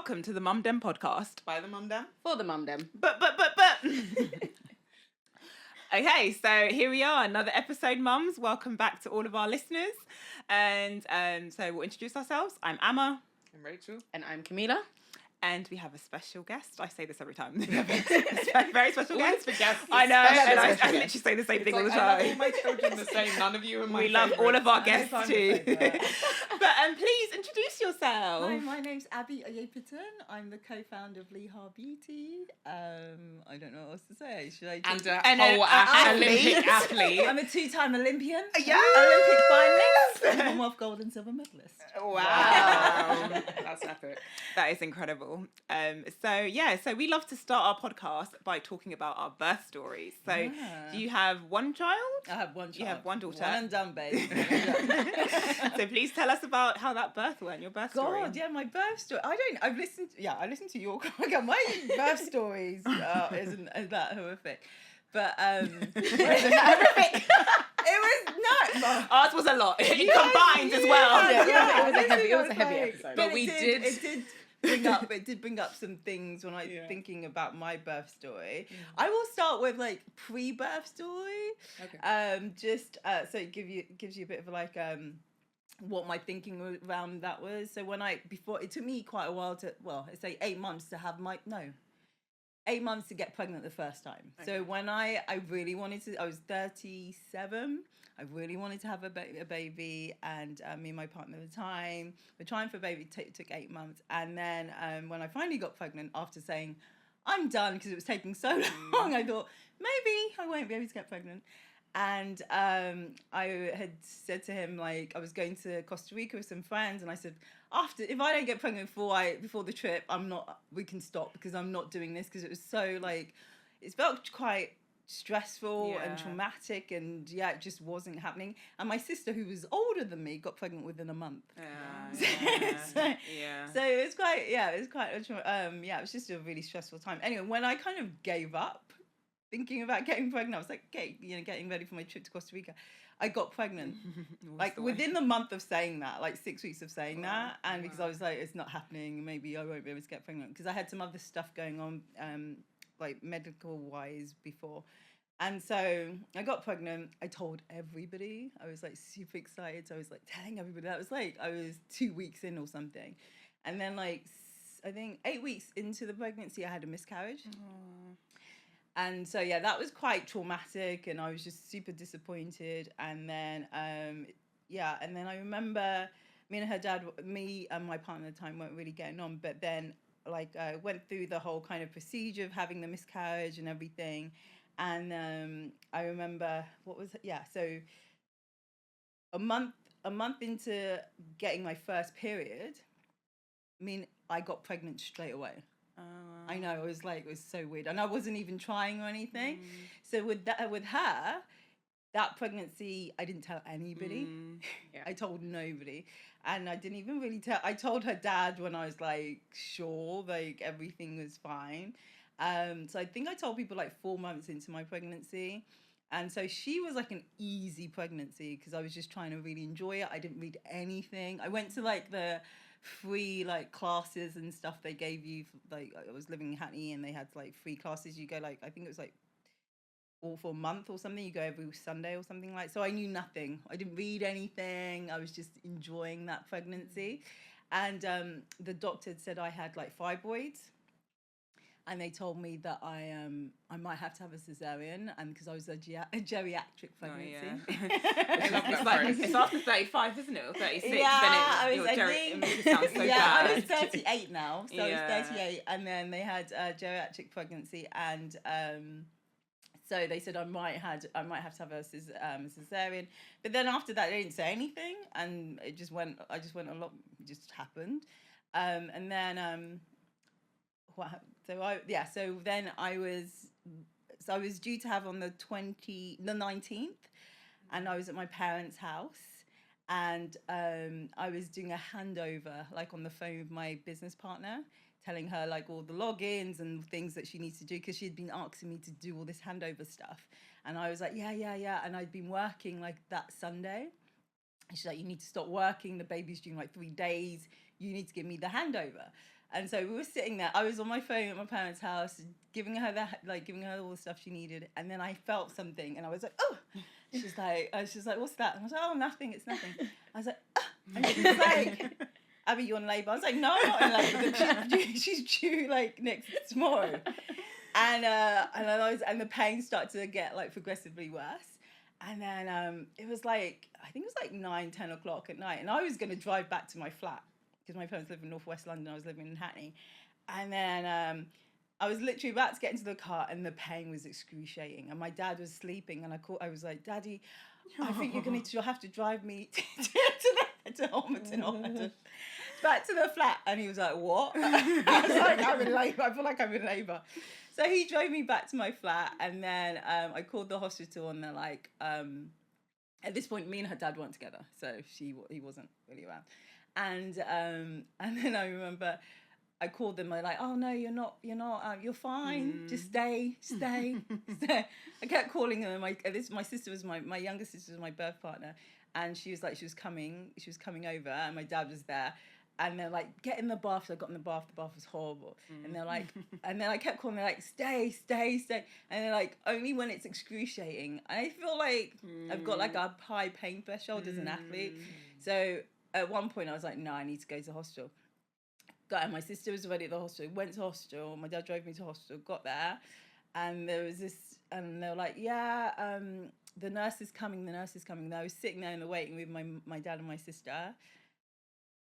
welcome to the Mum Dem podcast. By the Mum Dem? For the Mum Dem. But. Okay, so here we are, another episode, mums. Welcome back to all of our listeners. And so we'll introduce ourselves. I'm Amma. I'm Rachel. And I'm Kamilah. And we have a special guest. I say this every time. Very special guest. For guests. I know, and I special literally say the same thing all the I love all time. my children the same. None of you are my We love all of our guests I'm too. your favourite. But please introduce yourself. Hi, my name's Abi Oyepitan. I'm the co-founder of Liha Beauty. I don't know what else to say. Should I? And an Olympic athlete. I'm a two-time Olympian. Yeah. Olympic finalist. Commonwealth gold and silver medalist. Wow. That's epic. That is incredible. So we love to start our podcast by talking about our birth stories. So Yeah. do you have one child? I have one child. You have one daughter. One and done, babe. So please tell us about how that birth went, your birth story. God, yeah, my birth story. I listened to your. My birth stories isn't that horrific, but Isn't that horrific? it was not. Ours was a lot. It combined as well. Yeah, it was a this heavy like- episode. But we did- It did bring up some things when I thinking about my birth story. I will start with like pre-birth story. Okay. So it gives you a bit of like what my thinking around that was. So it took me quite a while I say 8 months to have 8 months to get pregnant the first time. Okay. So when I really wanted to, I was 37. I really wanted to have a baby, and me and my partner at the time were trying for a baby. It took 8 months, and then when I finally got pregnant, after saying I'm done because it was taking so long, I thought maybe I won't be able to get pregnant. And I had said to him, like, I was going to Costa Rica with some friends, and I said, if I don't get pregnant before the trip, we can stop, because I'm not doing this, because it was so, like, it felt quite stressful and traumatic, and it just wasn't happening. And my sister, who was older than me, got pregnant within a month. So it was quite, it was just a really stressful time. Anyway, when I kind of gave up thinking about getting pregnant, I was like, okay, getting ready for my trip to Costa Rica, I got pregnant. Like within the month of saying that, like 6 weeks of saying that, and because I was like, it's not happening, maybe I won't be able to get pregnant, because I had some other stuff going on, like medical wise before. And so I got pregnant. I told everybody. I was like super excited. So I was like telling everybody. That was like, I was 2 weeks in or something. And then like, I think 8 weeks into the pregnancy, I had a miscarriage. Aww. And so, that was quite traumatic, and I was just super disappointed. And then, and then I remember me and my partner at the time weren't really getting on, but then like I went through the whole kind of procedure of having the miscarriage and everything. And I remember, so a month into getting my first period, I got pregnant straight away. I know, it was so weird, and I wasn't even trying or anything. So with her, that pregnancy, I didn't tell anybody. I told nobody, and I didn't even really tell. I told her dad when I was like sure, like everything was fine. So I think I told people like 4 months into my pregnancy, and so she was like an easy pregnancy because I was just trying to really enjoy it. I didn't read anything. I went to like the free like classes and stuff they gave you, like I was living in Hackney, and they had like free classes. You go like, I think it was like all for a month or something. You go every Sunday or something like. So I knew nothing. I didn't read anything. I was just enjoying that pregnancy. And the doctor had said I had like fibroids, and they told me that I might have to have a cesarean, and because I was a geriatric pregnancy. It's after 35, isn't it, or 36? Yeah, it makes it sound so bad. I was 38 now, so I was 38, and then they had a geriatric pregnancy, and so they said I might have to have a cesarean. But then after that, they didn't say anything, and I just went a lot. It just happened, and then what happened? So then I was due to have on the 19th, and I was at my parents' house, and I was doing a handover, like on the phone with my business partner, telling her like all the logins and things that she needs to do, because she had been asking me to do all this handover stuff, and I was like, yeah, and I'd been working like that Sunday. And she's like, you need to stop working. The baby's due in like 3 days. You need to give me the handover. And so we were sitting there. I was on my phone at my parents' house, giving her all the stuff she needed. And then I felt something, and I was like, oh. She's like, what's that? And I was like, oh, nothing. It's nothing. I was like, oh. And she's like, Abby, you're in labour. I was like, no, I'm not in labour. She's due like tomorrow. And the pain started to get like progressively worse. And then it was like, I think it was like 9-10 o'clock at night, and I was going to drive back to my flat because my parents live in northwest London. I was living in Hackney, and then I was literally about to get into the car, and the pain was excruciating. And my dad was sleeping, and I was like, Daddy, I think you'll have to drive me to Homerton, back to the flat. And he was like, what? I was like, I'm in labour. I feel like I'm in labour. So he drove me back to my flat, and then I called the hospital, and they're like, at this point, me and her dad weren't together, so he wasn't really around. And then I remember I called them. They're like, oh no, you're not, you're fine. Just stay. I kept calling them. My sister was my younger sister was my birth partner, and she was coming over, and my dad was there. And they're like, get in the bath. So I got in the bath was horrible. And they're like, and then I kept calling, they're like, stay. And they're like, only when it's excruciating. And I feel like I've got like a high pain threshold as an athlete. So at one point I was like, no, I need to go to the hospital. And my sister was already at the hospital, went to hospital. My dad drove me to hospital, got there. And there was this, and they were like, yeah, the nurse is coming. And I was sitting there in the waiting room with my dad and my sister.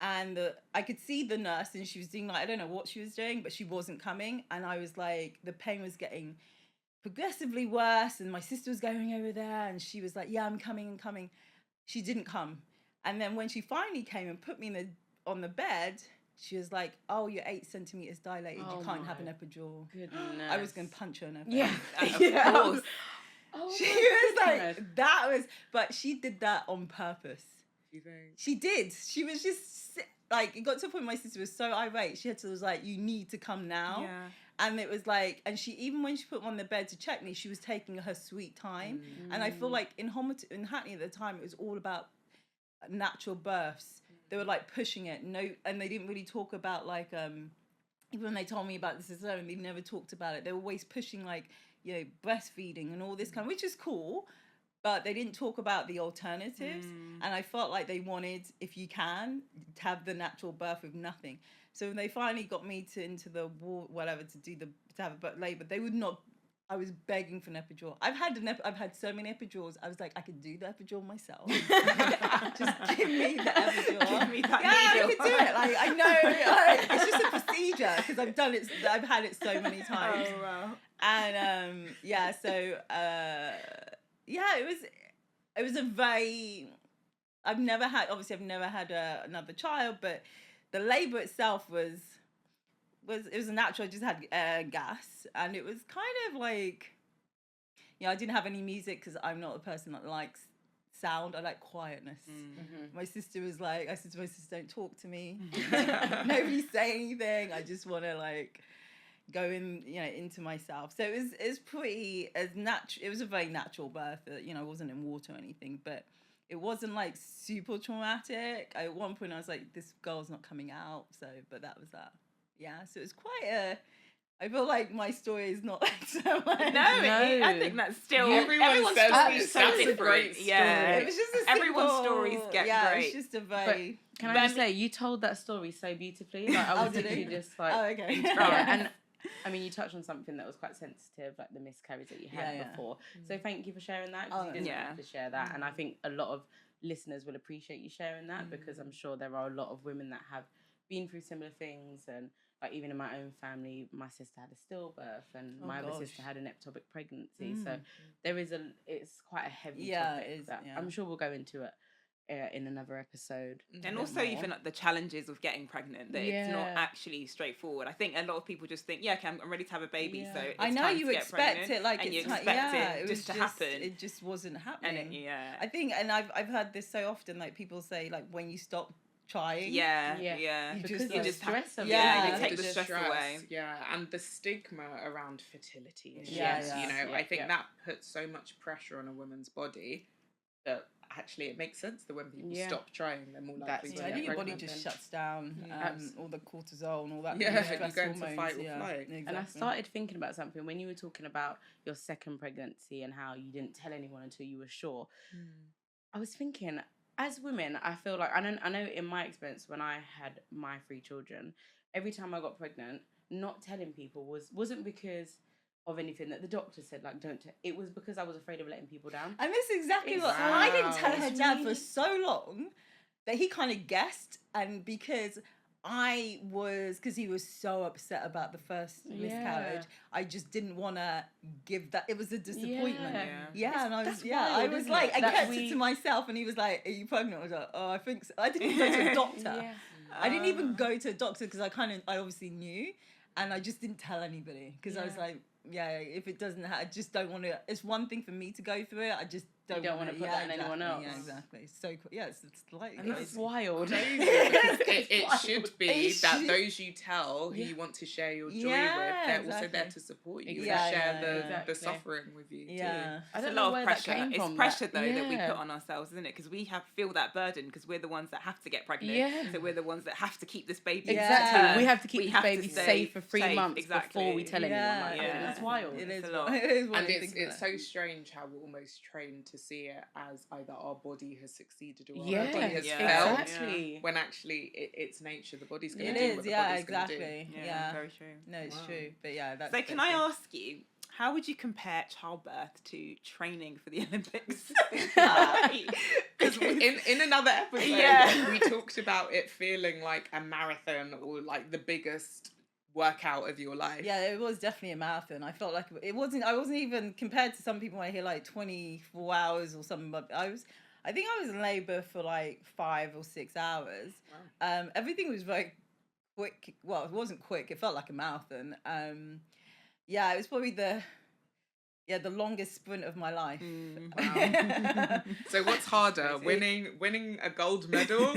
And I could see the nurse, and she was doing like, I don't know what she was doing, but she wasn't coming. And I was like, the pain was getting progressively worse. And my sister was going over there, and she was like, yeah, I'm coming. She didn't come. And then when she finally came and put me on the bed, she was like, oh, you're 8 centimeters dilated. You can't have an epidural. Goodness. I was going to punch her in her face. Yeah. Of course. She was like, that was, but she did that on purpose. She did. She was just like, it got to a point my sister was so irate. She was like, you need to come now. Yeah. And it was like, and she, even when she put me on the bed to check me, she was taking her sweet time. And I feel like in Hackney at the time, it was all about natural births. They were like pushing it. And they didn't really talk about like, even when they told me about the cesarean, they never talked about it. They were always pushing like, breastfeeding and all this kind, which is cool. But they didn't talk about the alternatives. And I felt like they wanted, if you can, to have the natural birth with nothing. So when they finally got me into the ward, whatever, to have a labour, they would not, I was begging for an epidural. I've had so many epidurals. I was like, I could do the epidural myself. Just give me the epidural. Give me that needle. I could do it. Like, I know, it's just a procedure because I've done it, I've had it so many times. Oh, wow. And, it was a very, I've never had another child, but the labour itself was a natural. I just had gas, and it was kind of like, I didn't have any music because I'm not a person that likes sound. I like quietness. My sister was like, I said to my sister, don't talk to me. Nobody say anything. I just want to like go in, into myself. So it was pretty it was a very natural birth. I wasn't in water or anything, but it wasn't like super traumatic. At one point I was like, this girl's not coming out. But that was that. Yeah. So it was quite I feel like my story is not like so much. No, I think that's still everyone's story is so a great story. Yeah, it was just a everyone's stories get great. It's just a very. But can I just say, you told that story so beautifully. Like I was literally just like, okay. Yeah, and I mean, you touched on something that was quite sensitive, like the miscarriage that you had before. So thank you for sharing that, because you didn't have to share that. And I think a lot of listeners will appreciate you sharing that, because I'm sure there are a lot of women that have been through similar things. And like even in my own family, my sister had a stillbirth, and my other sister had an ectopic pregnancy. So there is it's quite a heavy topic it is, that I'm sure we'll go into it in another episode. And also even like the challenges of getting pregnant, that it's not actually straightforward. I think a lot of people just think, okay, I'm ready to have a baby, so it's I know time you to get expect pregnant, it, like and it's you expect it was just to happen. It just wasn't happening. And I think, and I've heard this so often, like people say, like when you stop trying, you because just stress of you take the stress away. Yeah, and the stigma around fertility issues. Yeah. I think that puts so much pressure on a woman's body that actually it makes sense that when people stop trying, they're more likely to I get think your body pregnant. just shuts down. All the cortisol and all that. Yeah, stress you go into hormones, fight or flight. Exactly. And I started thinking about something when you were talking about your second pregnancy and how you didn't tell anyone until you were sure. I was thinking, as women, I feel like, I know in my experience when I had my 3 children, every time I got pregnant, not telling people wasn't because of anything that the doctor said, like, don't tell. It was because I was afraid of letting people down. And this is exactly what I didn't tell her dad for so long that he kind of guessed, and because he was so upset about the first miscarriage, I just didn't want to give that. It was a disappointment. And I was, I was like, I kept it to myself, and he was like, "Are you pregnant?" I was like, "Oh, I think so." I didn't even go to a doctor. I didn't even go to a doctor because I obviously knew, and I just didn't tell anybody because I was like, if it doesn't, I just don't want to. It's one thing for me to go through it. I just don't want to put that on anyone else. Yeah, exactly. So it's like, and that's wild. It should be that those you tell who you want to share your joy with, they're also there to support you and share the suffering with you too. I don't a know lot where of pressure. That came it's from, pressure though that we put on ourselves, isn't it? Because we feel that burden because we're the ones that have to get pregnant. So we're the ones that have to keep this baby. Exactly. We have to keep this baby safe for 3 months before we tell anyone. Like, it's wild. It is a lot. And it's so strange how we're almost trained to see it as either our body has succeeded or our body has failed. Exactly. When actually it's nature. The body's going to do what the body's going to do. Exactly. Yeah, very true. No, it's true. But that's. So can I ask you, how would you compare childbirth to training for the Olympics? Because in another episode, we talked about it feeling like a marathon or like the biggest workout of your life. Yeah, it was definitely a marathon. I felt like it wasn't. I wasn't even compared to some people. I hear like 24 hours or something. But I think I was in labour for like 5 or 6 hours. Wow. Everything was very quick. Well, it wasn't quick. It felt like a marathon. It was probably the longest sprint of my life. Wow. So what's harder, winning a gold medal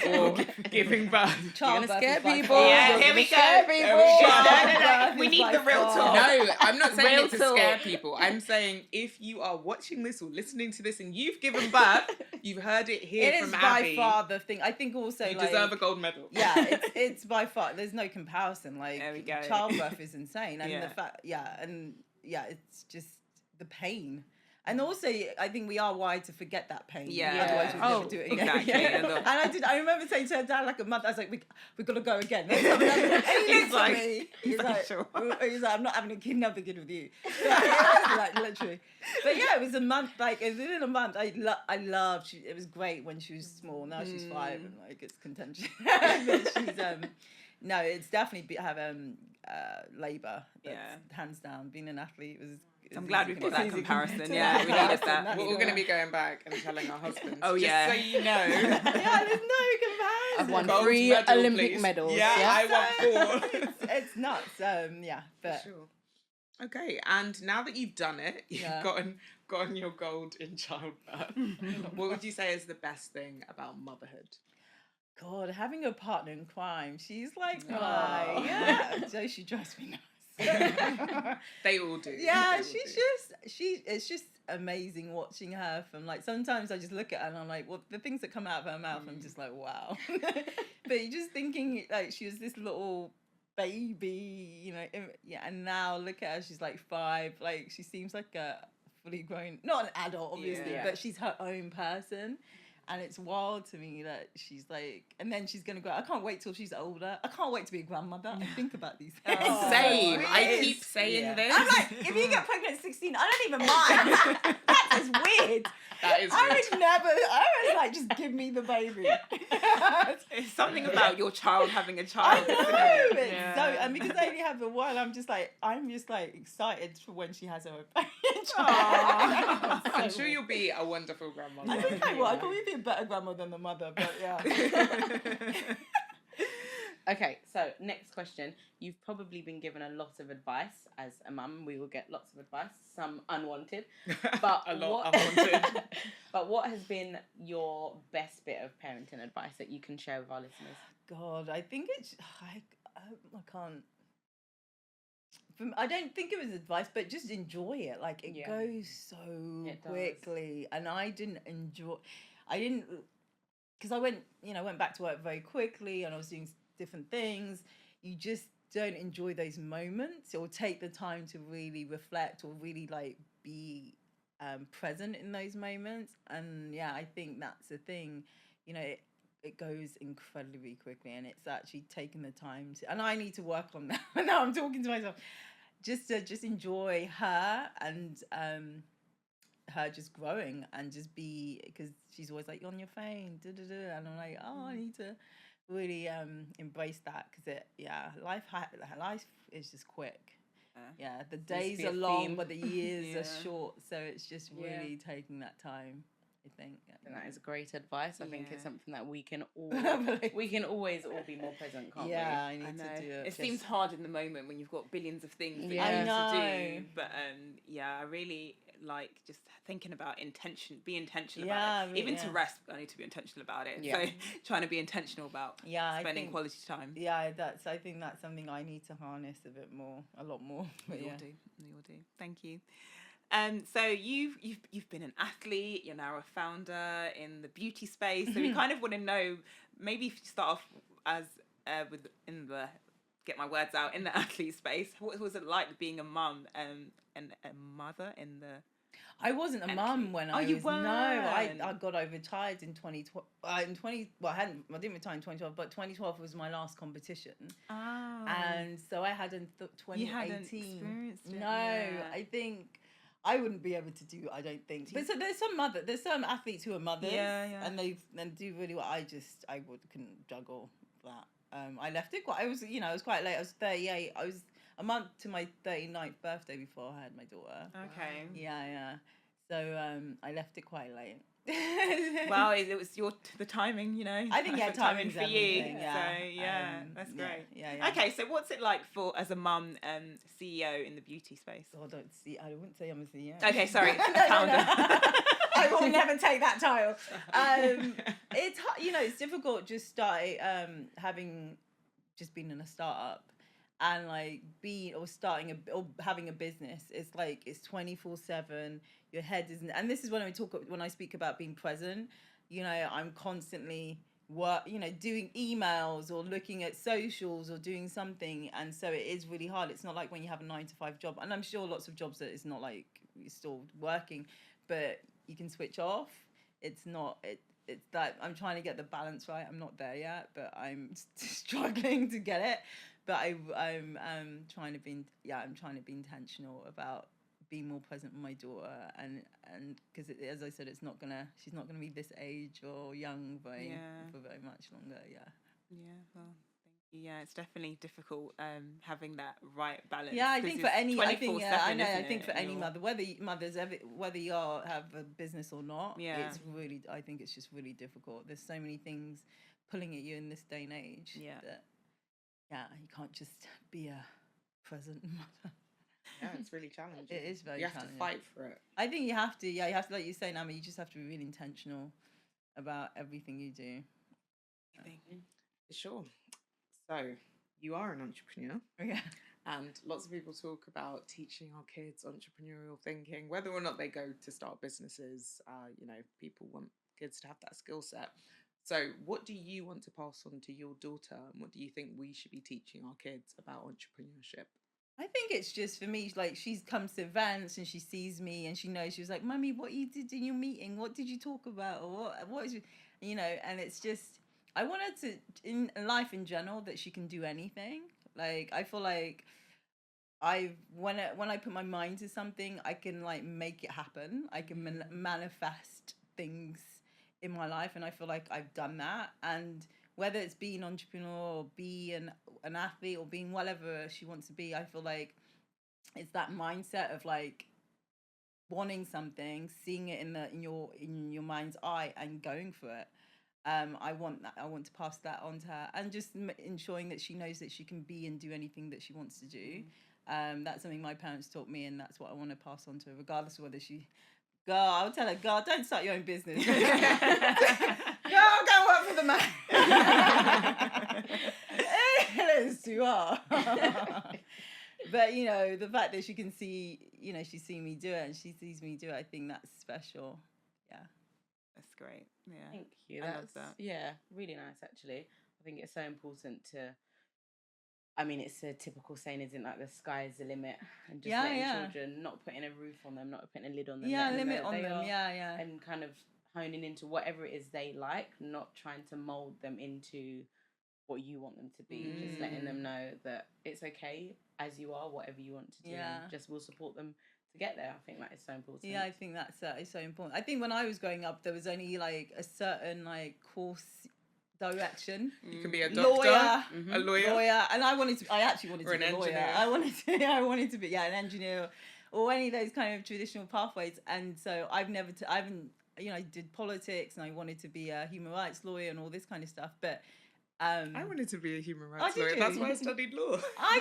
or giving birth? You're gonna scare people. Here we go. No. We need the real talk. No, I'm not saying it to scare people. I'm saying if you are watching this or listening to this and you've given birth, you've heard it here from Abby. It is by far the thing. I think also you deserve a gold medal. Yeah, it's by far. There's no comparison. Like there we go. Childbirth is insane, and the fact, it's just the pain. And also, I think we are wired to forget that pain. Otherwise, we'd never do it again. Exactly. And I remember saying to her dad, like a month, I was like, we got to go again. And he looked at me. He's like, I'm not having another kid with you. Like, literally. But it was a month. Like, within a month, it was great when she was small. Now she's 5 and like it's contentious. But she's no, it's definitely labour. Hands down. Being an athlete was. I'm glad we've got that comparison. Yeah, we needed that. We're all going to be going back and telling our husbands. Oh, just so you know. There's no comparison. I've won 3 Olympic medals. Yeah, I won 4. It's nuts. But sure. Okay, and now that you've done it, you've gotten your gold in childbirth. What would you say is the best thing about motherhood? God, having a partner in crime. She's like so she drives me nuts. They all do. Yeah, it's just amazing watching her from like sometimes I just look at her and I'm like, well, the things that come out of her mouth, I'm just like, wow. But you're just thinking like she was this little baby, and now look at her, she's like 5, like she seems like a fully grown, not an adult obviously, but she's her own person. And it's wild to me that she's like, and then she's gonna go. I can't wait till she's older. I can't wait to be a grandmother. I think about these things. Same. I keep saying this. I'm like, if you get pregnant at 16, I don't even mind. That is weird. That is. I would never. I was like, just give me the baby. It's something about your child having a child. I know. And because I only have one, I'm just like excited for when she has her own child. I'm sure you'll be a wonderful grandmother. I think I will. I probably be a better grandmother than the mother, but yeah. Okay, so next question. You've probably been given a lot of advice as a mum. We will get lots of advice, some unwanted, but a lot unwanted. But what has been your best bit of parenting advice that you can share with our listeners? God, I think it's I can't. I don't think it was advice, but just enjoy it. Like it goes so quickly, and I didn't, because I went back to work very quickly, and I was doing different things. You just don't enjoy those moments, or take the time to really reflect, or really like be present in those moments. And yeah, I think that's the thing. It goes incredibly quickly, and it's actually taking the time to, and I need to work on that. Now I'm talking to myself, just to enjoy her, and her just growing, and just be, because she's always like, you're on your phone, and I'm like, I need to really embrace that, because life is just quick. Yeah, the days are long, but the years are short, so it's just really taking that time, I think. And that is great advice. I think it's something that we can always all be more present, can't we? Yeah, I need to do it. It seems hard in the moment when you've got billions of things that you need to do. But I really like just thinking about be intentional about it. Even to rest, I need to be intentional about it. Yeah. So trying to be intentional about spending quality time. Yeah, I think that's something I need to harness a lot more. We all do. Thank you. So you've been an athlete. You're now a founder in the beauty space. So we kind of want to know, maybe if you start off as in the athlete space. What was it like being a mum and a mother in the? I wasn't a mum when I was. No, I got overtired in 2012. I didn't retire in 2012, but 2012 was my last competition. Oh. And so I had in 2018. You hadn't experienced it. No, I think I wouldn't be able to do. I don't think. But so there's some athletes who are mothers, and they do really well. I couldn't juggle that. I left it quite. I was quite late. I was 38. I was a month to my 39th birthday before I had my daughter. Okay. Yeah. So I left it quite late. Well, it was the timing, I think timing for you. Yeah. So that's great. Yeah. Okay, so what's it like as a mum, CEO in the beauty space? Oh, I wouldn't say I'm a CEO. Okay, sorry, founder. I will never take that title. It's it's difficult just starting having just been in a startup, and like having a business. It's like it's 24/7. Your head isn't, and this is when I speak about being present. I'm constantly doing emails or looking at socials or doing something, and so it is really hard. It's not like when you have a 9-to-5 job, and I'm sure lots of jobs that it's not like you're still working, but you can switch off. It's that I'm trying to get the balance right. I'm not there yet, but I'm struggling to get it. But I'm trying to be intentional about being more present with my daughter, and because as I said, she's not gonna be this age or young for very much longer. Well, thank you. It's definitely difficult having that right balance. I think for any mother, whether you have a business or not, it's really, I think it's just really difficult. There's so many things pulling at you in this day and age that you can't just be a present mother. Yeah, it's really challenging. It is very challenging. You have to fight for it. I think you have to, like you say, Nama, you just have to be really intentional about everything you do. Sure. So, you are an entrepreneur. Yeah. And lots of people talk about teaching our kids entrepreneurial thinking, whether or not they go to start businesses. People want kids to have that skill set. So, what do you want to pass on to your daughter? And what do you think we should be teaching our kids about entrepreneurship? I think it's just, for me, like, she comes to events and she sees me and she knows, she was like, Mummy, what you did in your meeting? What did you talk about? Or what is, and it's just, I want her to, in life in general, that she can do anything. Like, I feel like when I put my mind to something, I can, like, make it happen. I can manifest things in my life, and I feel like I've done that. And whether it's being an entrepreneur or being an athlete or being whatever she wants to be, I feel like it's that mindset of like wanting something, seeing it in your mind's eye and going for it. I want that. I want to pass that on to her, and just ensuring that she knows that she can be and do anything that she wants to do. That's something my parents taught me, and that's what I want to pass on to her, regardless of whether she. Girl, I'll tell her, girl, don't start your own business. Girl, go work for the man. It's too hard. But you know, the fact that she can see, you know, she's seen me do it and she sees me do it, I think that's special. Yeah. That's great. Yeah. Thank you. I love that. Yeah, really nice actually. I think it's so important to, I mean, it's a typical saying, isn't it? Like the sky's the limit, and just letting children, not putting a roof on them, not putting a lid on them. Yeah, limit on them. Yeah. And kind of honing into whatever it is they like, not trying to mold them into what you want them to be. Just letting them know that it's okay as you are, whatever you want to do. Yeah. And just will support them to get there. I think that is so important. Yeah, I think that's is so important. I think when I was growing up, there was only like a certain like course direction. You can be a doctor, a lawyer, and I actually wanted to be a lawyer. Engineer. I wanted to be an engineer, or any of those kind of traditional pathways. And so I haven't, you know, I did politics and I wanted to be a human rights lawyer and all this kind of stuff. But I wanted to be a human rights lawyer. That's why I studied law. I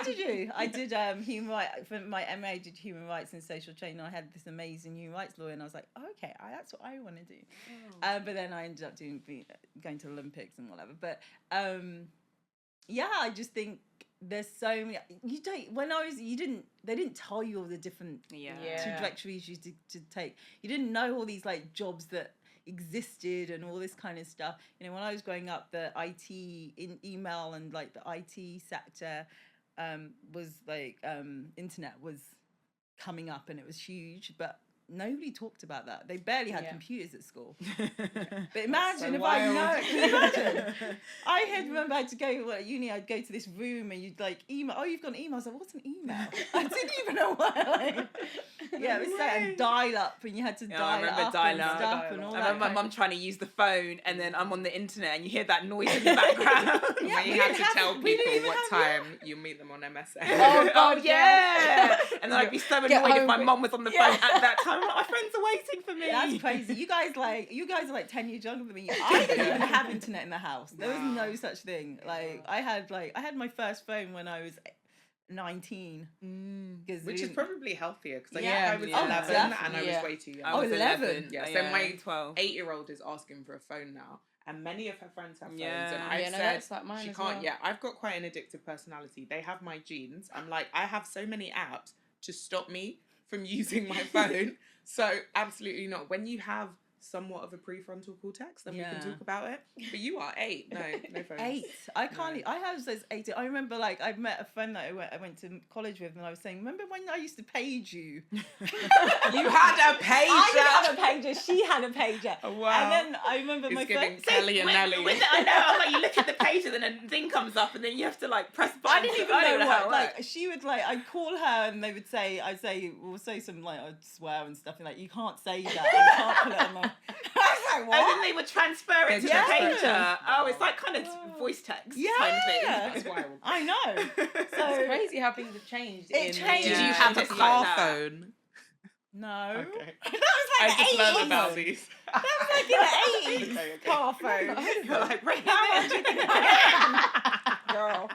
did human rights for my MA. I did human rights and social training. I had this amazing human rights lawyer, and I was like, oh, okay, that's what I want to do. But then I ended up going to Olympics and whatever. But I just think there's so many. They didn't tell you all the different trajectories you to take. You didn't know all these like jobs that existed and all this kind of stuff. You know, when I was growing up, the IT in email and like the IT sector was like internet was coming up and it was huge, but nobody talked about that. They barely had computers at school. But imagine if I know. Can you imagine? I remember I had to go at uni. I'd go to this room and you'd like email. Oh, you've got an email. I was like, what's an email? I didn't even know what. It was like dial up, and you had to dial up and stuff and all that. I remember my mum trying to use the phone, and then I'm on the internet, and you hear that noise in the background. When you had to tell people what time you meet them on MSN. Oh yeah. And then I'd be so annoyed if my mum was on the phone at that time. My friends are waiting for me. That's crazy. You guys are like 10 years younger than me. I didn't even have internet in the house. There was no such thing. Like I had my first phone when I was 19. Which is probably healthier because I was 11 and I was way too young. I was 11. Yeah, so my 8-year-old is asking for a phone now. And many of her friends have phones, and I said like mine she as can't. well. Yeah, I've got quite an addictive personality. They have my genes. I'm like, I have so many apps to stop me from using my phone. So absolutely not. When you have somewhat of a prefrontal cortex, then we can talk about it. But you are 8. No phones. 8. I can't. No. I have those 8. I remember like I met a friend that I went to college with, and I was saying, remember when I used to page you? You had a pager. I had a pager. She had a pager. Oh, wow. And then I remember my friend. Kelly and Nelly. I know. Like you look at the page, and then a thing comes up, and then you have to like press buttons. I didn't even know what. Like she would like, I'd call her, and they would say, we'll say some like I'd swear and stuff, and like you can't say that. You can't put it on my. I was like, what? And then they would transfer it to the pager. Oh, it's like kind of voice text kind of thing. That's wild. I know. So it's crazy how things have changed. It changed. Did you have a car phone? No. Okay. That was like I just the 80s. learned about these. That was like in the 80s. Okay. Car phone. You're like, right Girl.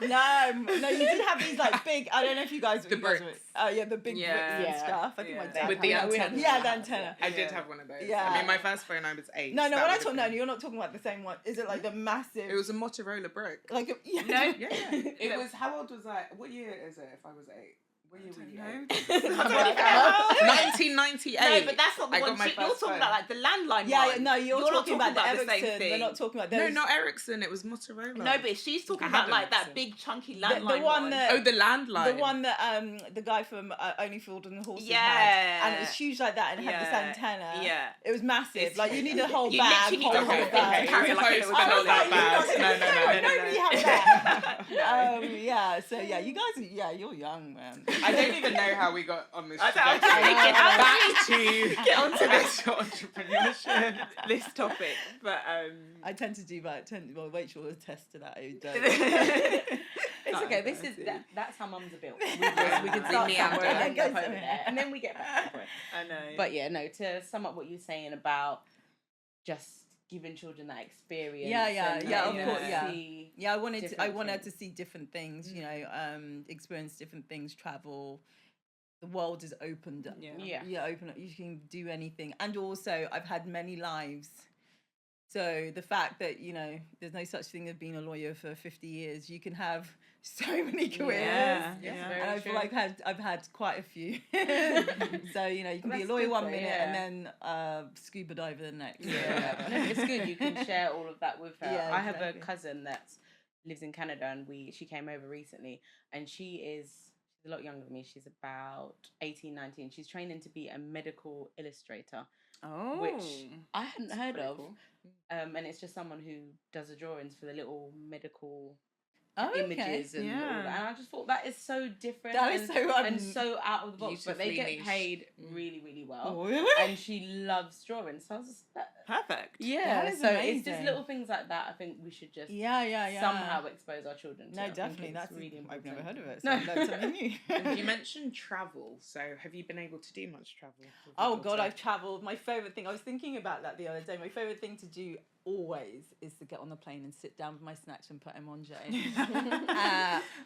No, you did have these like big. I don't know if you guys. The bricks. Oh yeah, the big bricks and stuff. I think my dad with the antenna. Yeah, the antenna. I did have one of those. Yeah. I mean, my first phone, I was 8. No, when I talk, no, you're not talking about the same one. Is it like the massive? It was a Motorola brick. Like a, No. Yeah. It was. How old was I? What year is it? If I was 8. What year were you? 1998. No, but that's not the I one. got my You're first talking phone. about like the landline Yeah, one. no, you're talking about the same Ericsson. thing. We're not talking about No, those. not Ericsson. It was Motorola. No, but she's talking I about had like that Ericsson. big chunky landline the one that. Oh, the landline. The one that the guy from Only Fools and Horses Yeah. had, and it was huge like that, and it had this antenna. Yeah. It was massive. It's- like you need a whole You bag. literally need a whole bag. thing to carry it like a little I was dolly. like, No. Nobody had that. Yeah. So yeah, you guys. Yeah, you're young, man. I don't even know how we got on this. I don't- Back to Get onto this entrepreneurship. this topic, but I tend to do that. Well, Rachel will attest to that. It's okay. This is that's how mums are built. We can start somewhere and then go over there, and then we get back to it. I know. But yeah, no. To sum up what you're saying about just giving children that experience. Yeah, of course, yeah. See Yeah, I wanted different to see different things. You know, experience different things, travel. The world is opened up. Yeah. Open up. You can do anything, and also I've had many lives. So the fact that, you know, there's no such thing as being a lawyer for 50 years, you can have so many careers. Yeah. And I feel like I've had quite a few. So, you know, you can be a That's lawyer good one though, minute yeah. and then scuba diver the next. Yeah. No, it's good. You can share all of that with her. Yeah, I have a exactly. cousin that lives in Canada, and she came over recently, and she's a lot younger than me. She's about 18, 19. She's training to be a medical illustrator, which I hadn't heard of. Cool. And it's just someone who does the drawings for the little medical Okay. images and all Yeah. that. And I just thought that is so different. That is and so out of the box, but they beautifully get niche. paid really, really well. Oh, really? And she loves drawing. So I was just Perfect. yeah. That is So it's just amazing. little things like that. I think we should just Yeah. somehow expose our children to. No, I think definitely. it's That's really important. I've never heard of it. So No. I learned something new. And you mentioned travel. So have you been able to do much travel? with your Oh God, daughter? I've travelled. My favourite thing, I was thinking about that the other day. My favourite thing to do always is to get on the plane and sit down with my snacks and put them on Jay.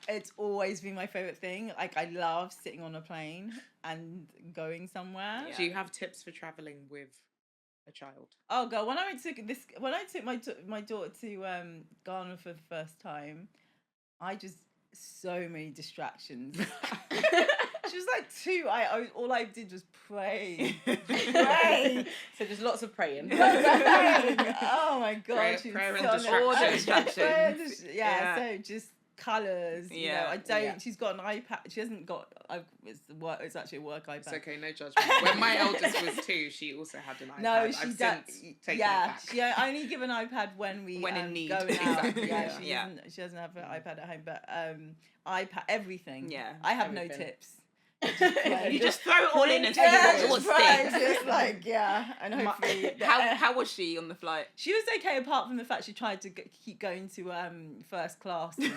It's always been my favourite thing. Like I love sitting on a plane and going somewhere. Yeah. Do you have tips for traveling with a child? Oh God, when I took my daughter to Ghana for the first time, I just so many distractions. She was like 2. All I did was pray. So just lots of praying. Oh my God, she was prayer and so distractions. Distractions. Yeah, so just colours. You know, Yeah. I don't. Yeah. She's got an iPad. She hasn't got. It's actually a work iPad. It's okay, no judgment. When my eldest was 2, she also had an iPad. No, she I've does. since taken Yeah, it back. she only give an iPad when we When in need. going out. Exactly, Yeah, yeah. she doesn't have an iPad at home, but iPad everything. Yeah, I have no everything. tips. You just throw it all in and see what just right, sticks. just like and hopefully. How was she on the flight? She was okay, apart from the fact she tried to keep going to first class. And,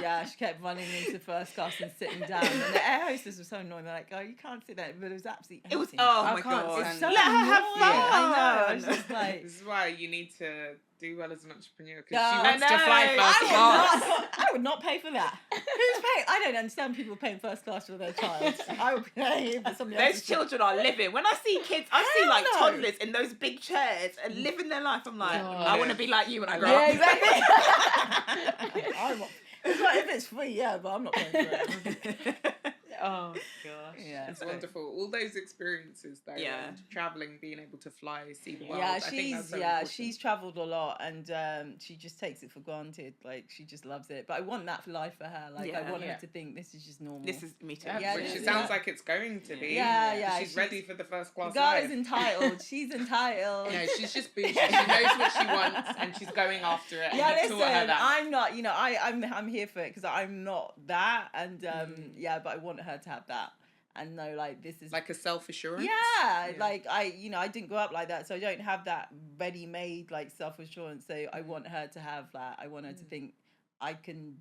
yeah, she kept running into first class and sitting down. And the air hostess was so annoying. They're like, "Oh, you can't sit there," but it was absolutely. It was. empty. Oh I my can't God! stand So Let her have annoying. fun. I know. I was just like. This is why you need to do well as an entrepreneur, because Yeah, she I wants to know. fly first class. I would not pay for that. Who's paying? I don't understand people paying first class for their child. I would pay for somebody Those else's children are living. When I see kids, I see Hell like no. toddlers in those big chairs and living their life. I'm like, God. I want to be like you when I grow Yeah, up. exactly. It's like if it's free, yeah, but I'm not paying for it. Oh gosh. Yeah. It's wonderful. All those experiences, though, Yeah. and traveling, being able to fly, see the world. Yeah, I think that's so important. she's travelled a lot, and she just takes it for granted. Like she just loves it. But I want that for life for her. Like I Yeah. want Yeah. her to think this is just normal. This is me too. Yeah, Which yeah, it sounds like it's going to be. Yeah, She's ready for the first the class girl life. is entitled. She's entitled. No, she's just bougie. She knows what she wants, and she's going after it. Yeah, and you listen, taught her that. I'm not. You know, I'm here for it because I'm not that, and yeah, but I want her to have that and know like this is Like a self-assurance. yeah, like I didn't grow up like that, so I don't have that ready-made like self-assurance. So I want her to have that. I want her to think I can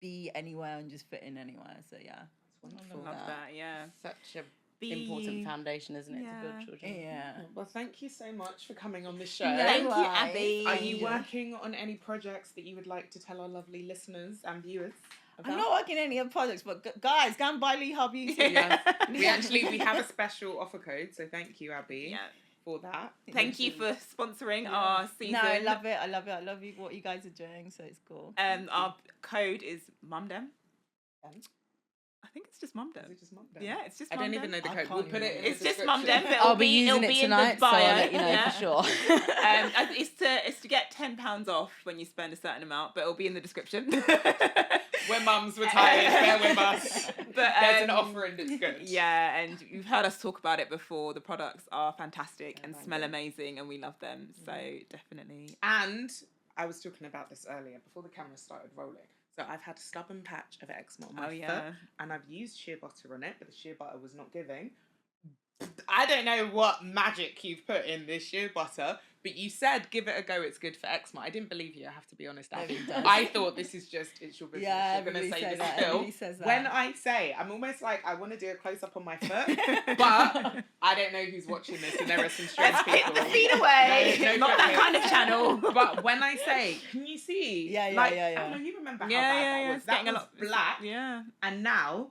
be anywhere and just fit in anywhere. So yeah, Wonderful. Love that. Yeah. Such a Be important foundation, isn't it, Yeah. to build children? yeah. Well, thank you so much for coming on the show. No Thank you, worries. Abby. Are you working on any projects that you would like to tell our lovely listeners and viewers about? I'm not working any other projects, but guys, go and buy Liha Beauty. Yes. We have a special offer code, so thank you, Abby, Yeah. for that. Thank you for sponsoring our season. No, I love it. I love it. I love you, what you guys are doing. So it's cool. Our code is Mum Dem. I think it's just Mum Dem. Is it just Mum Dem? Yeah, it's just I Mum don't Dem. even know the I code. can't We'll put even it in remember. the It's just Mum description. Dem, but I'll be using it'll it be tonight, in the bio. so I'll let you know yeah. for sure. It's to get £10 off when you spend a certain amount, but it'll be in the description. We're mums, we're tired, bear with us. But There's an offer and it's good. Yeah, and you've heard us talk about it before. The products are fantastic and thank smell you. amazing, and we love them. So definitely. And I was talking about this earlier before the camera started rolling. So I've had a stubborn patch of eczema on my foot, and I've used shea butter on it, but the shea butter was not giving. I don't know what magic you've put in this shea butter, but you said give it a go, it's good for eczema. I didn't believe you, I have to be honest, Abby. Everybody does. I thought this is just, it's your business. Yeah, You're going to everybody say says this that. still. Everybody says that. When I say, I'm almost like, I want to do a close-up on my foot, but I don't know who's watching this, and there are some strange Let's people. pick the feet away. No Not that flipping. kind of channel. But when I say, can you see? Yeah, like, yeah. Anna, you remember how Yeah, bad yeah, that yeah. was? It's That getting was a lot black, Yeah. and now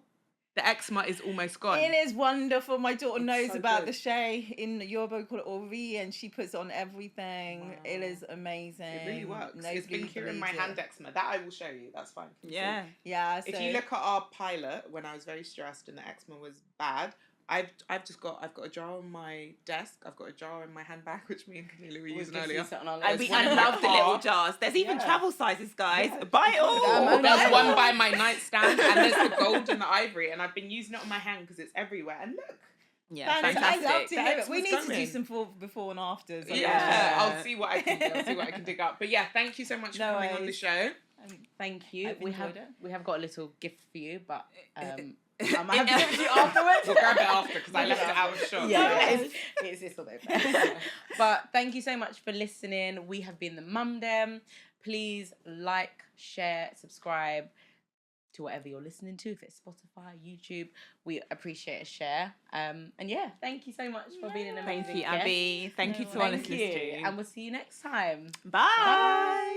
The eczema is almost gone. It is wonderful. My daughter It's knows so about good. the shea in Yoruba, we call it Ori, and she puts it on everything. Wow. It is amazing. It really works. It's Nobody been curing my believes hand it. eczema. That I will show you. That's fine. Can you see? Yeah. So, If you look at our pilot, when I was very stressed and the eczema was bad, I've got a jar on my desk. I've got a jar in my handbag, which me and Kamilah were using earlier. And we love the little jars. There's even travel sizes, guys. Yeah. Buy it all. There's one by my nightstand, and there's the gold and the ivory, and I've been using it on my hand because it's everywhere. And look. Yeah, fantastic. fantastic. I love to hear it. We eczema's need to do going. some before and afters. Yeah, I'll see what I can do. I'll see what I can dig up. But yeah, thank you so much for coming on the show. Thank you. I've enjoyed it. We have got a little gift for you, but I might have to give it to you afterwards. We'll grab it after because I left it out of shot. Yeah, it's all there. But thank you so much for listening. We have been the Mum Dem. Please like, share, subscribe to whatever you're listening to. If it's Spotify, YouTube, we appreciate a share. And yeah, thank you so much for being an amazing Thank you, guest. Abby. Thank you to our listeners too. And we'll see you next time. Bye.